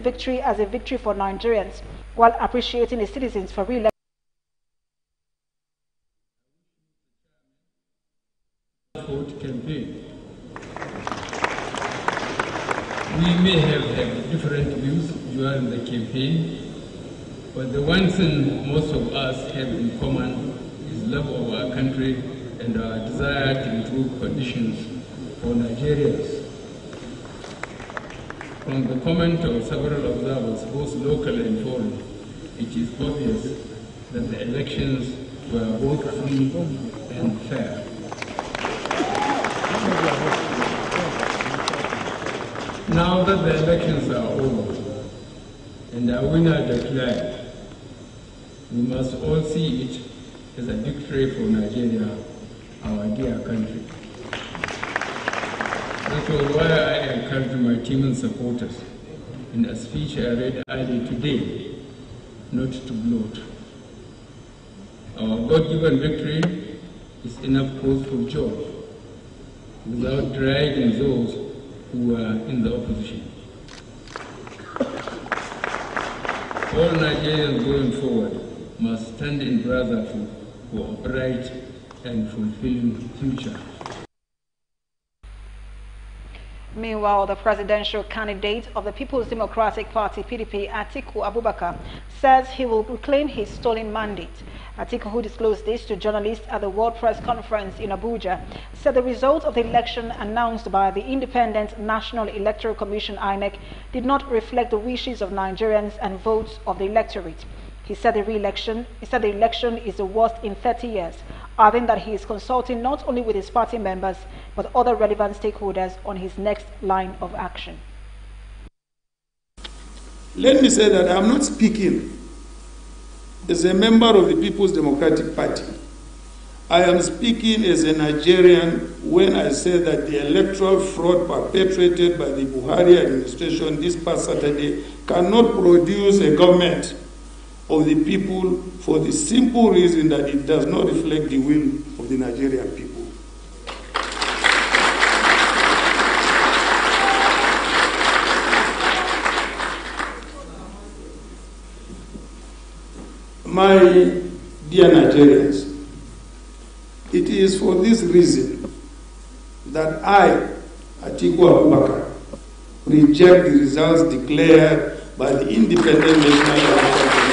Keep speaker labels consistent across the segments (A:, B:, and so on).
A: victory as a victory for Nigerians, while appreciating the citizens for re-election.
B: Campaign. We may have had different views during the campaign, but the one thing most of us have in common is love of our country and our desire to improve conditions for Nigerians. From the comment of several observers, both local and foreign, it is obvious that the elections were both free and fair. Now that the elections are over and our winner declared, we must all see it as a victory for Nigeria, our dear country. That was why I encouraged my team and supporters in a speech I read earlier today, not to gloat. Our God-given victory is enough cause for joy, without dragging those who are in the opposition. All Nigerians going forward must stand in brotherhood for a bright and fulfilling future.
A: Meanwhile, the presidential candidate of the People's Democratic Party, PDP, Atiku Abubakar, says he will reclaim his stolen mandate. Atiku, who disclosed this to journalists at the World Press Conference in Abuja, said the result of the election announced by the Independent National Electoral Commission, INEC, did not reflect the wishes of Nigerians and votes of the electorate. He said the election is the worst in 30 years, adding that he is consulting not only with his party members, but other relevant stakeholders on his next line of action.
C: Let me say that I'm not speaking as a member of the People's Democratic Party. I am speaking as a Nigerian when I say that the electoral fraud perpetrated by the Buhari administration this past Saturday cannot produce a government of the people for the simple reason that it does not reflect the will of the Nigerian people. My dear Nigerians, it is for this reason that I, Atiku Abubakar, reject the results declared by the Independent National Electoral Commission.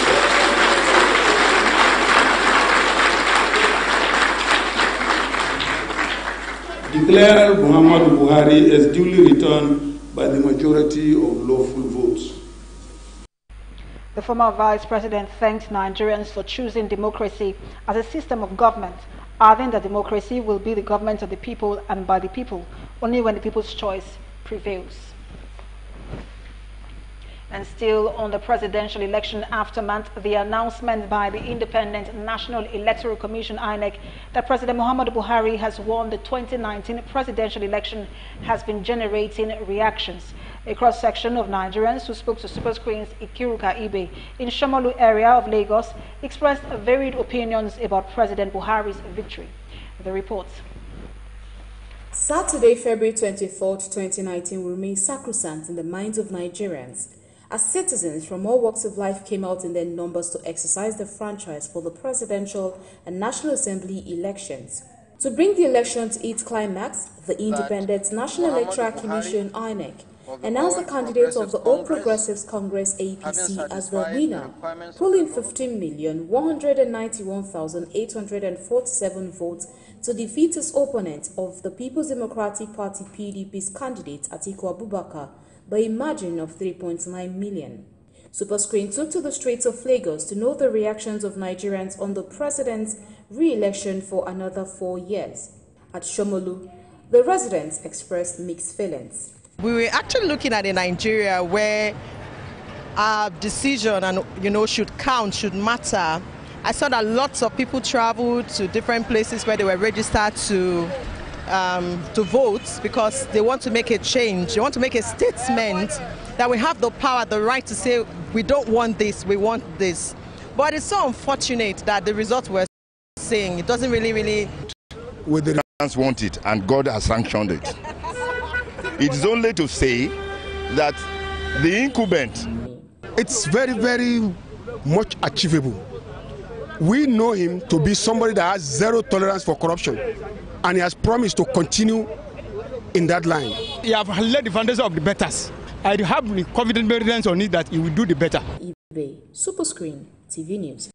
C: Declare Muhammadu Buhari as duly returned by the majority of lawful votes.
A: The former vice president thanked Nigerians for choosing democracy as a system of government, adding that democracy will be the government of the people and by the people, only when the people's choice prevails. And still on the presidential election aftermath, the announcement by the Independent National Electoral Commission, INEC, that President Muhammadu Buhari has won the 2019 presidential election has been generating reactions. A cross-section of Nigerians who spoke to Superscreen's Ikiruka Ibe in Shomolu area of Lagos expressed varied opinions about President Buhari's victory. The report.
D: Saturday, February 24, 2019 will remain sacrosanct in the minds of Nigerians, as citizens from all walks of life came out in their numbers to exercise their franchise for the presidential and National Assembly elections. To bring the election to its climax, the Independent National Electoral Commission, INEC, announced the candidate of the All Progressives Congress, APC, as the winner, pulling 15,191,847 votes to defeat his opponent of the People's Democratic Party, PDP's candidate, Atiku Abubakar, by a margin of 3.9 million. Superscreen took to the streets of Lagos to know the reactions of Nigerians on the president's re-election for another 4 years. At Shomolu, the residents expressed mixed feelings.
E: We were actually looking at a Nigeria where our decision and should count, should matter. I saw that lots of people traveled to different places where they were registered to vote because they want to make a change. They want to make a statement that we have the power, the right to say we don't want this, we want this. But it's so unfortunate that the result we're seeing, it doesn't really...
F: We the Nigerians want it and God has sanctioned it. It is only to say that the incumbent
G: it's very, very much achievable. We know him to be somebody that has zero tolerance for corruption, and he has promised to continue in that line.
H: He have laid the foundation of the betters. I have confidence on it that he will do the better.
D: Superscreen TV News.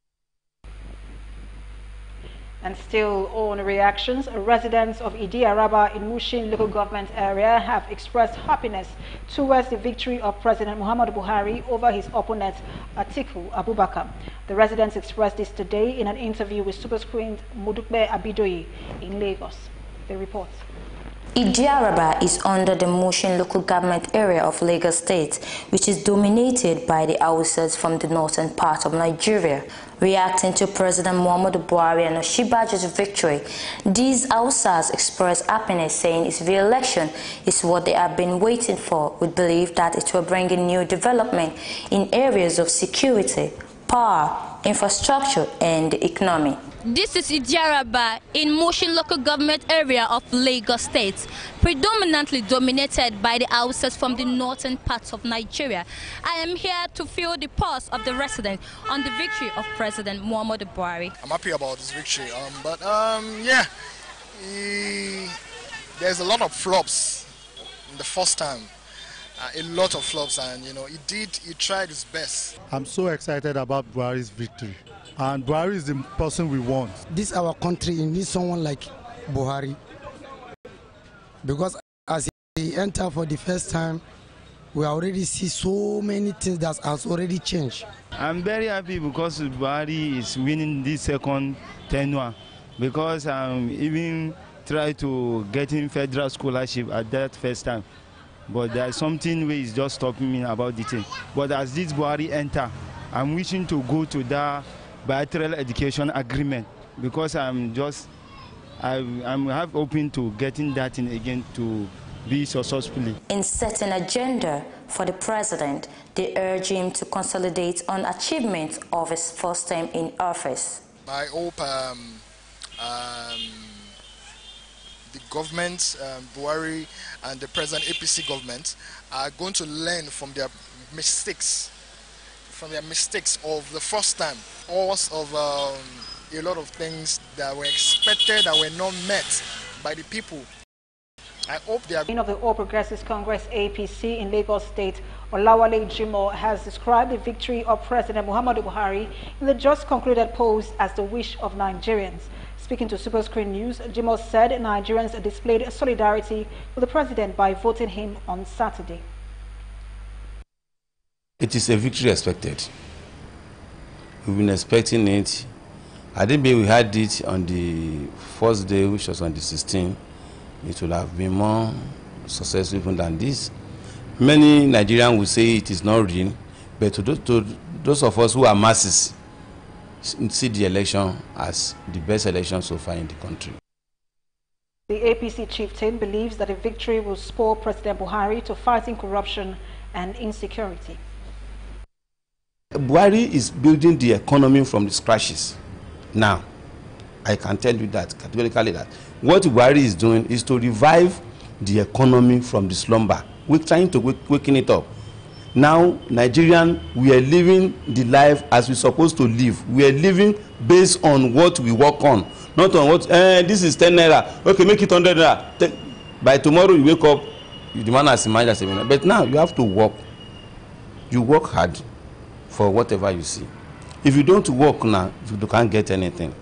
A: And still on reactions, residents of Idi-Araba in Mushin local government area have expressed happiness towards the victory of President Muhammadu Buhari over his opponent Atiku Abubakar. The residents expressed this today in an interview with Superscreen's Modukbe Abidoye in Lagos. The report.
I: Idi-Araba is under the Mushin local government area of Lagos State, which is dominated by the Hausas from the northern part of Nigeria. Reacting to President Muhammadu Buhari and Oshibajo's victory, these Hausas expressed happiness, saying his re-election is what they have been waiting for, with belief that it will bring in new development in areas of security, power, infrastructure, and the economy.
J: This is Idi-Araba in Mushin local government area of Lagos State, predominantly dominated by the Hausas from the northern parts of Nigeria. I am here to feel the pulse of the residents on the victory of President Muhammadu Buhari.
K: I'm happy about this victory, yeah, there's a lot of flops in the first time. A lot of flops, and he tried his best.
L: I'm so excited about Buhari's victory, and Buhari is the person we want.
M: This our country needs someone like Buhari, because as he entered for the first time, we already see so many things that has already changed.
N: I'm very happy because Buhari is winning this second tenure, because even tried to get in federal scholarship at that first time. But there's something where is just stopping me about the thing. But as this Buhari enter, I'm wishing to go to that bilateral education agreement, because I'm hoping to getting that in again to be successfully. In
I: setting agenda for the president, they urge him to consolidate on achievements of his first term in office.
K: I hope the government, Buhari and the present APC government, are going to learn from their mistakes, of the first time, of a lot of things that were expected that were not met by the people. I hope they are.
A: Of the All Progressives Congress APC in Lagos State, Olawale Jimoh, has described the victory of President Muhammadu Buhari in the just concluded polls as the wish of Nigerians. Speaking to Superscreen News, Jimoh said Nigerians displayed solidarity with the president by voting him on Saturday.
O: It is a victory expected. We've been expecting it. I didn't believe we had it on the first day, which was on the 16th. It would have been more successful even than this. Many Nigerians will say it is not real, but to those of us who are masses, see the election as the best election so far in the country.
A: The APC chieftain believes that a victory will spur President Buhari to fighting corruption and insecurity.
O: Buhari is building the economy from the scratches. Now, I can tell you that categorically that what Buhari is doing is to revive the economy from the slumber. We're trying to waken it up. Now, Nigerian, we are living the life as we're supposed to live. We are living based on what we work on, not on what, this is 10 naira, okay, make it 100 naira. By tomorrow you wake up, you demand as a manager, but now you have to work. You work hard for whatever you see. If you don't work now, you can't get anything.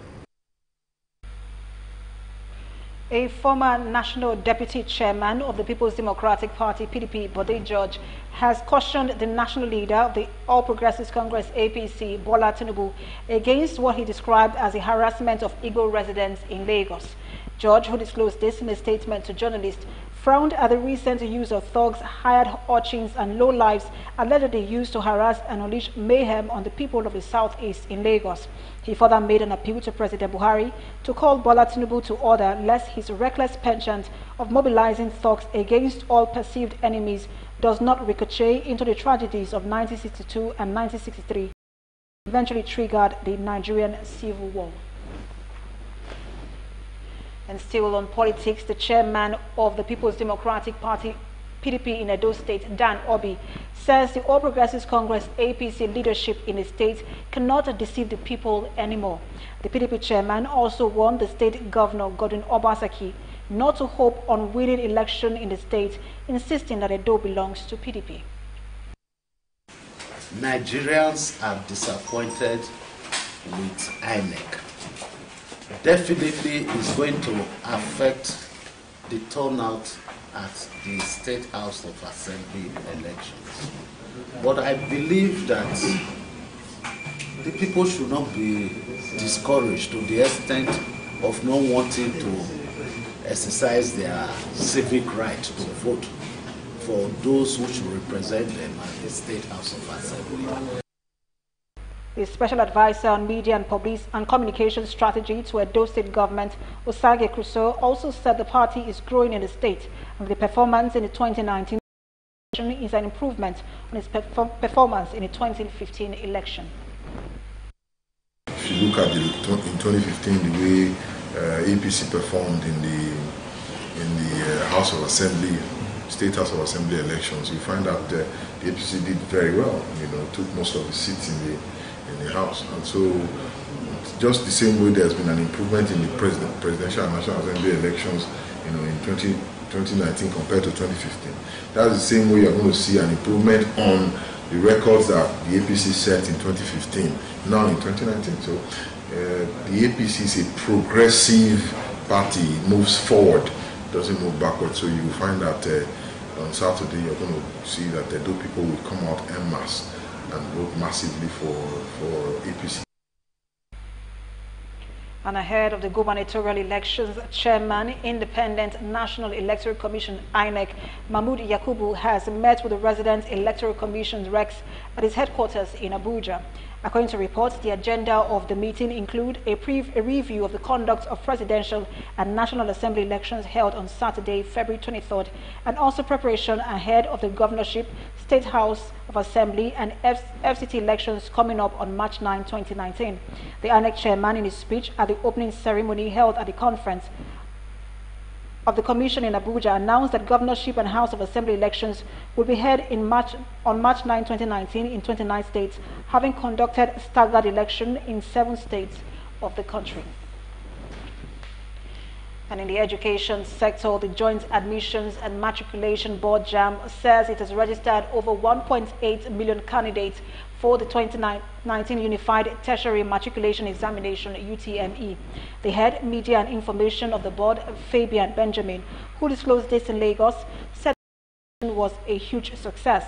A: A former National Deputy Chairman of the People's Democratic Party, PDP, Bode George, has cautioned the national leader of the All Progressives Congress, APC, Bola Tinubu, against what he described as a harassment of Igbo residents in Lagos. George, who disclosed this in a statement to journalists, frowned at the recent use of thugs, hired urchins and lowlifes allegedly used to harass and unleash mayhem on the people of the southeast in Lagos. He further made an appeal to President Buhari to call Bola Tinubu to order, lest his reckless penchant of mobilizing thugs against all perceived enemies does not ricochet into the tragedies of 1962 and 1963, eventually triggered the Nigerian Civil War. And still on politics, the chairman of the People's Democratic Party, PDP in Edo State, Dan Obi, says the All Progressives Congress APC leadership in the state cannot deceive the people anymore. The PDP chairman also warned the state governor, Godwin Obaseki, not to hope on winning election in the state, insisting that Edo belongs to PDP.
P: Nigerians are disappointed with INEC. Definitely is going to affect the turnout at the State House of Assembly elections. But I believe that the people should not be discouraged to the extent of not wanting to exercise their civic right to vote for those who should represent them at the State House of Assembly.
A: The Special Advisor on Media and Public and Communication Strategy to Edo State Government, Osage Crusoe, also said the party is growing in the state, and the performance in the 2019 election is an improvement on its performance in the 2015 election.
Q: If you look at in 2015, the way APC performed in the House of Assembly, State House of Assembly elections, you find out the APC did very well. Took most of the seats in the House, and so just the same way there's been an improvement in the presidential and national assembly elections, in 2019 compared to 2015. That's the same way you're going to see an improvement on the records that the APC set in 2015, now in 2019. So the APC is a progressive party. It moves forward, doesn't move backward. So you find that on Saturday you're going to see that the people will come out en masse and vote massively for APC.
A: And ahead of the gubernatorial elections, Chairman, Independent National Electoral Commission, INEC, Mahmoud Yakubu, has met with the resident Electoral Commission Rex at his headquarters in Abuja. According to reports, the agenda of the meeting include a review of the conduct of presidential and National Assembly elections held on Saturday, February 23rd, and also preparation ahead of the governorship, State House of Assembly, and FCT elections coming up on March 9, 2019. The INEC chairman, in his speech at the opening ceremony held at the conference of the Commission in Abuja, announced that governorship and House of Assembly elections will be held on March 9, 2019 in 29 states, having conducted staggered election in 7 states of the country. And in the education sector, the Joint Admissions and Matriculation Board JAM says it has registered over 1.8 million candidates for the 2019 Unified Tertiary Matriculation Examination, UTME. The head media and information of the board, Fabian Benjamin, who disclosed this in Lagos, said it was a huge success.